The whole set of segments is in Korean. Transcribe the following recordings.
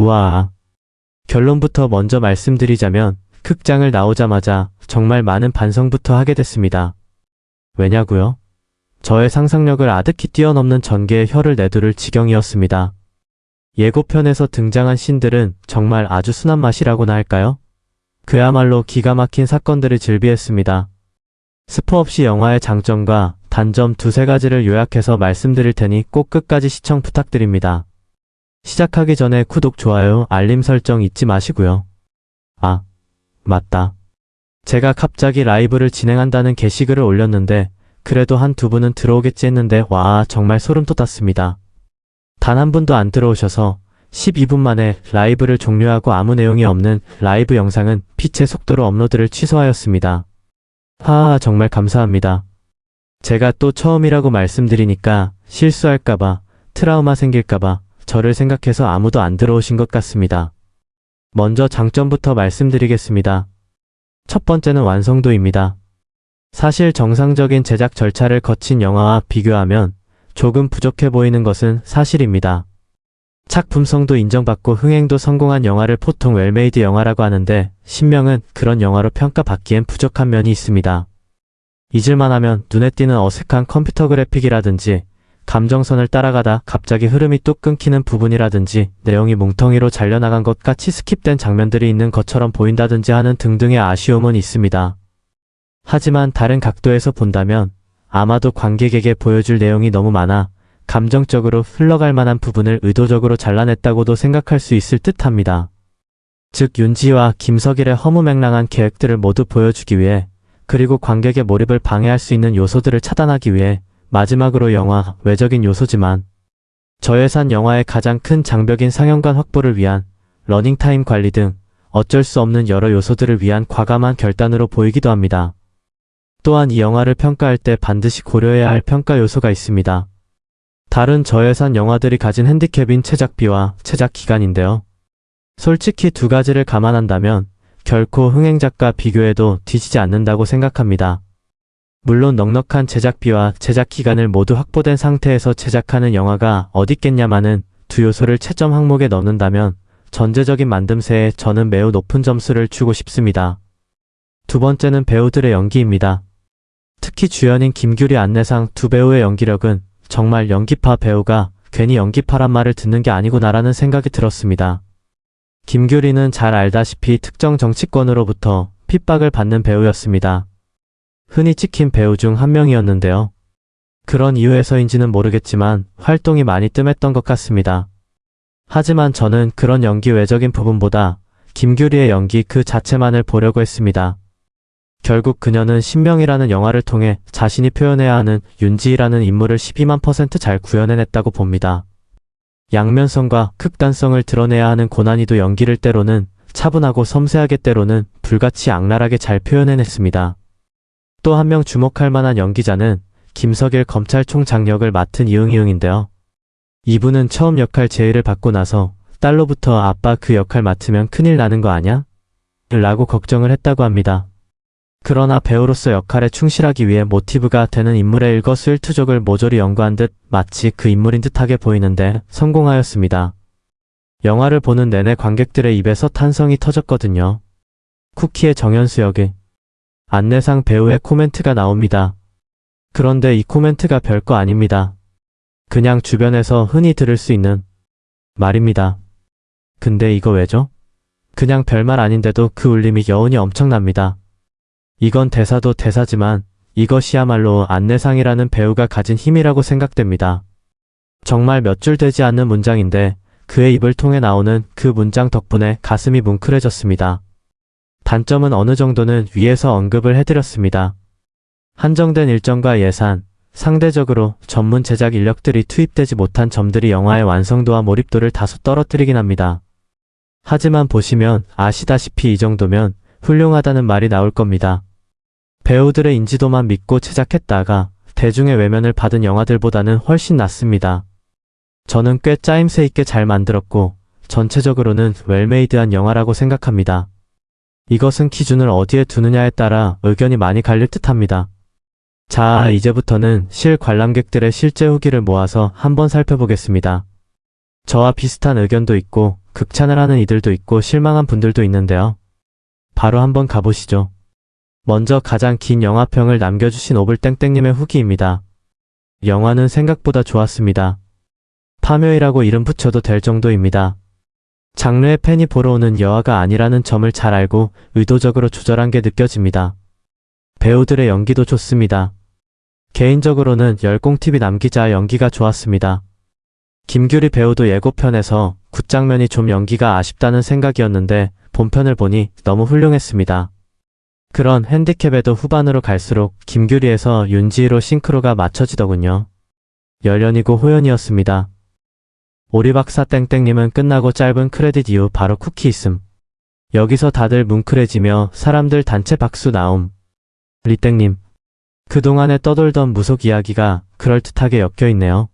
우와. 결론부터 먼저 말씀드리자면 극장을 나오자마자 정말 많은 반성부터 하게 됐습니다. 왜냐고요? 저의 상상력을 아득히 뛰어넘는 전개의 혀를 내두를 지경이었습니다. 예고편에서 등장한 씬들은 정말 아주 순한 맛이라고나 할까요? 그야말로 기가 막힌 사건들을 즐비했습니다. 스포 없이 영화의 장점과 단점 두세 가지를 요약해서 말씀드릴 테니 꼭 끝까지 시청 부탁드립니다. 시작하기 전에 구독, 좋아요, 알림 설정 잊지 마시고요. 아, 맞다. 제가 갑자기 라이브를 진행한다는 게시글을 올렸는데 그래도 한 두 분은 들어오겠지 했는데 와, 정말 소름 돋았습니다. 단 한 분도 안 들어오셔서 12분 만에 라이브를 종료하고 아무 내용이 없는 라이브 영상은 빛의 속도로 업로드를 취소하였습니다. 정말 감사합니다. 제가 또 처음이라고 말씀드리니까 실수할까봐, 트라우마 생길까봐 저를 생각해서 아무도 안 들어오신 것 같습니다. 먼저 장점부터 말씀드리겠습니다. 첫 번째는 완성도입니다. 사실 정상적인 제작 절차를 거친 영화와 비교하면 조금 부족해 보이는 것은 사실입니다. 작품성도 인정받고 흥행도 성공한 영화를 보통 웰메이드 영화라고 하는데 신명은 그런 영화로 평가받기엔 부족한 면이 있습니다. 잊을만하면 눈에 띄는 어색한 컴퓨터 그래픽이라든지 감정선을 따라가다 갑자기 흐름이 뚝 끊기는 부분이라든지 내용이 뭉텅이로 잘려나간 것 같이 스킵된 장면들이 있는 것처럼 보인다든지 하는 등등의 아쉬움은 있습니다. 하지만 다른 각도에서 본다면 아마도 관객에게 보여줄 내용이 너무 많아 감정적으로 흘러갈 만한 부분을 의도적으로 잘라냈다고도 생각할 수 있을 듯합니다. 즉 윤지와 김석일의 허무맹랑한 계획들을 모두 보여주기 위해 그리고 관객의 몰입을 방해할 수 있는 요소들을 차단하기 위해 마지막으로 영화 외적인 요소지만 저예산 영화의 가장 큰 장벽인 상영관 확보를 위한 러닝타임 관리 등 어쩔 수 없는 여러 요소들을 위한 과감한 결단으로 보이기도 합니다. 또한 이 영화를 평가할 때 반드시 고려해야 할 평가 요소가 있습니다. 다른 저예산 영화들이 가진 핸디캡인 제작비와 제작 기간인데요. 솔직히 두 가지를 감안한다면 결코 흥행작과 비교해도 뒤지지 않는다고 생각합니다. 물론 넉넉한 제작비와 제작 기간을 모두 확보된 상태에서 제작하는 영화가 어딨겠냐마는 두 요소를 채점 항목에 넣는다면 전체적인 만듦새에 저는 매우 높은 점수를 주고 싶습니다. 두 번째는 배우들의 연기입니다. 특히 주연인 김규리, 안내상 두 배우의 연기력은 정말 연기파 배우가 괜히 연기파란 말을 듣는 게 아니구나라는 생각이 들었습니다. 김규리는 잘 알다시피 특정 정치권으로부터 핍박을 받는 배우였습니다. 흔히 찍힌 배우 중 한 명이었는데요. 그런 이유에서인지는 모르겠지만 활동이 많이 뜸했던 것 같습니다. 하지만 저는 그런 연기 외적인 부분보다 김규리의 연기 그 자체만을 보려고 했습니다. 결국 그녀는 신명이라는 영화를 통해 자신이 표현해야 하는 윤지희라는 인물을 12만% 잘 구현해냈다고 봅니다. 양면성과 극단성을 드러내야 하는 고난이도 연기를 때로는 차분하고 섬세하게 때로는 불같이 악랄하게 잘 표현해냈습니다. 또 한 명 주목할 만한 연기자는 김석일 검찰총장 역을 맡은 이응이응인데요. 이분은 처음 역할 제의를 받고 나서 딸로부터 아빠 그 역할 맡으면 큰일 나는 거 아냐? 라고 걱정을 했다고 합니다. 그러나 배우로서 역할에 충실하기 위해 모티브가 되는 인물의 일거수일투족을 모조리 연구한 듯 마치 그 인물인 듯하게 보이는데 성공하였습니다. 영화를 보는 내내 관객들의 입에서 탄성이 터졌거든요. 쿠키의 정연수 역의 안내상 배우의 코멘트가 나옵니다. 그런데 이 코멘트가 별거 아닙니다. 그냥 주변에서 흔히 들을 수 있는 말입니다. 근데 이거 왜죠? 그냥 별말 아닌데도 그 울림이 여운이 엄청납니다. 이건 대사도 대사지만 이것이야말로 안내상이라는 배우가 가진 힘이라고 생각됩니다. 정말 몇 줄 되지 않는 문장인데 그의 입을 통해 나오는 그 문장 덕분에 가슴이 뭉클해졌습니다. 단점은 어느 정도는 위에서 언급을 해드렸습니다. 한정된 일정과 예산, 상대적으로 전문 제작 인력들이 투입되지 못한 점들이 영화의 완성도와 몰입도를 다소 떨어뜨리긴 합니다. 하지만 보시면 아시다시피 이 정도면 훌륭하다는 말이 나올 겁니다. 배우들의 인지도만 믿고 제작했다가 대중의 외면을 받은 영화들보다는 훨씬 낫습니다. 저는 꽤 짜임새 있게 잘 만들었고 전체적으로는 웰메이드한 영화라고 생각합니다. 이것은 기준을 어디에 두느냐에 따라 의견이 많이 갈릴 듯합니다. 자, 이제부터는 실관람객들의 실제 후기를 모아서 한번 살펴보겠습니다. 저와 비슷한 의견도 있고 극찬을 하는 이들도 있고 실망한 분들도 있는데요. 바로 한번 가보시죠. 먼저 가장 긴 영화평을 남겨주신 오블땡땡님의 후기입니다. 영화는 생각보다 좋았습니다. 파묘이라고 이름 붙여도 될 정도입니다. 장르의 팬이 보러 오는 여화가 아니라는 점을 잘 알고 의도적으로 조절한 게 느껴집니다. 배우들의 연기도 좋습니다. 개인적으로는 열공TV 남기자 연기가 좋았습니다. 김규리 배우도 예고편에서 굿장면이 좀 연기가 아쉽다는 생각이었는데 본편을 보니 너무 훌륭했습니다. 그런 핸디캡에도 후반으로 갈수록 김규리에서 윤지희로 싱크로가 맞춰지더군요. 열연이고 호연이었습니다. 오리박사 땡땡님은 끝나고 짧은 크레딧 이후 바로 쿠키 있음. 여기서 다들 뭉클해지며 사람들 단체 박수 나옴. 리땡님. 그동안에 떠돌던 무속 이야기가 그럴듯하게 엮여있네요.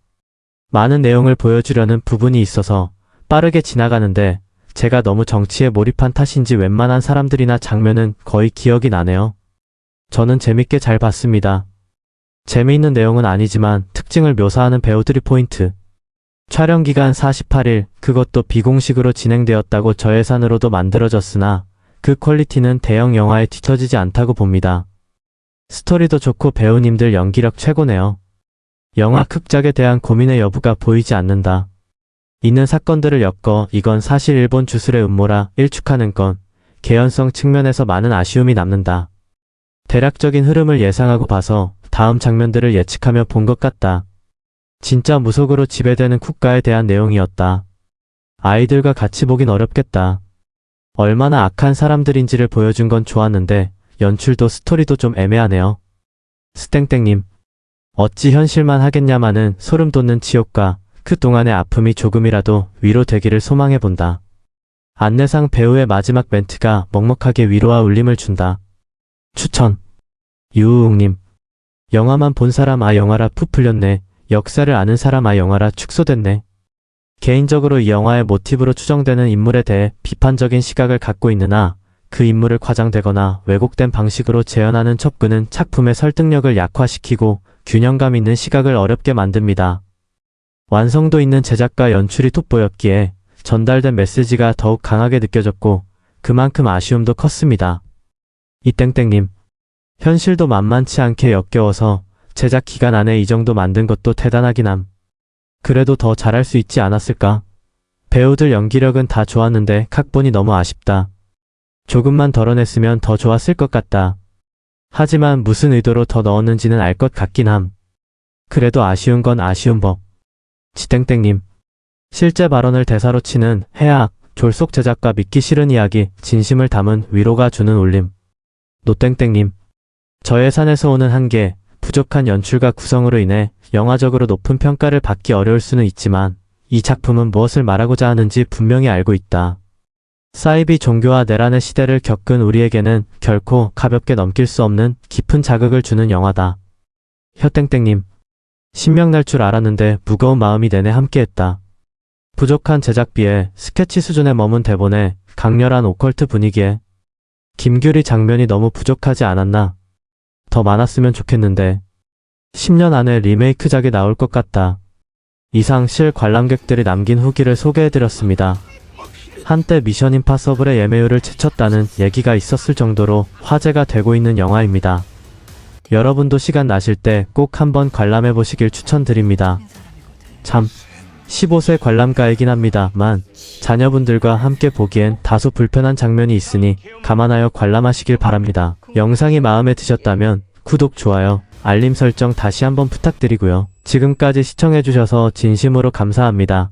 많은 내용을 보여주려는 부분이 있어서 빠르게 지나가는데 제가 너무 정치에 몰입한 탓인지 웬만한 사람들이나 장면은 거의 기억이 나네요. 저는 재밌게 잘 봤습니다. 재미있는 내용은 아니지만 특징을 묘사하는 배우들이 포인트. 촬영기간 48일, 그것도 비공식으로 진행되었다고 저예산으로도 만들어졌으나 그 퀄리티는 대형 영화에 뒤처지지 않다고 봅니다. 스토리도 좋고 배우님들 연기력 최고네요. 영화 극작에 대한 고민의 여부가 보이지 않는다. 있는 사건들을 엮어 이건 사실 일본 주술의 음모라 일축하는 건 개연성 측면에서 많은 아쉬움이 남는다. 대략적인 흐름을 예상하고 봐서 다음 장면들을 예측하며 본 것 같다. 진짜 무속으로 지배되는 국가에 대한 내용이었다. 아이들과 같이 보긴 어렵겠다. 얼마나 악한 사람들인지를 보여준 건 좋았는데 연출도 스토리도 좀 애매하네요. 스땡땡님. 어찌 현실만 하겠냐마는 소름 돋는 지옥과 그동안의 아픔이 조금이라도 위로되기를 소망해본다. 안내상 배우의 마지막 멘트가 먹먹하게 위로와 울림을 준다. 추천. 유우웅님. 영화만 본 사람 영화라 푹 풀렸네. 역사를 아는 사람 영화라 축소됐네. 개인적으로 이 영화의 모티브로 추정되는 인물에 대해 비판적인 시각을 갖고 있으나 그 인물을 과장되거나 왜곡된 방식으로 재현하는 접근은 작품의 설득력을 약화시키고 균형감 있는 시각을 어렵게 만듭니다. 완성도 있는 제작과 연출이 돋보였기에 전달된 메시지가 더욱 강하게 느껴졌고 그만큼 아쉬움도 컸습니다. 이땡땡님. 현실도 만만치 않게 역겨워서 제작 기간 안에 이 정도 만든 것도 대단하긴 함. 그래도 더 잘할 수 있지 않았을까? 배우들 연기력은 다 좋았는데 각본이 너무 아쉽다. 조금만 덜어냈으면 더 좋았을 것 같다. 하지만 무슨 의도로 더 넣었는지는 알 것 같긴 함. 그래도 아쉬운 건 아쉬운 법. 지땡땡님. 실제 발언을 대사로 치는 해악, 졸속 제작과 믿기 싫은 이야기, 진심을 담은 위로가 주는 울림. 노땡땡님. 저예산에서 오는 한계, 부족한 연출과 구성으로 인해 영화적으로 높은 평가를 받기 어려울 수는 있지만 이 작품은 무엇을 말하고자 하는지 분명히 알고 있다. 사이비 종교와 내란의 시대를 겪은 우리에게는 결코 가볍게 넘길 수 없는 깊은 자극을 주는 영화다. 혀땡땡님. 신명 날 줄 알았는데 무거운 마음이 내내 함께했다. 부족한 제작비에 스케치 수준에 머문 대본에 강렬한 오컬트 분위기에 김규리 장면이 너무 부족하지 않았나? 더 많았으면 좋겠는데 10년 안에 리메이크작이 나올 것 같다. 이상 실 관람객들이 남긴 후기를 소개해드렸습니다. 한때 미션 임파서블의 예매율을 제쳤다는 얘기가 있었을 정도로 화제가 되고 있는 영화입니다. 여러분도 시간 나실 때 꼭 한번 관람해보시길 추천드립니다. 참, 15세 관람가이긴 합니다만 자녀분들과 함께 보기엔 다소 불편한 장면이 있으니 감안하여 관람하시길 바랍니다. 영상이 마음에 드셨다면 구독, 좋아요, 알림 설정 다시 한번 부탁드리고요. 지금까지 시청해주셔서 진심으로 감사합니다.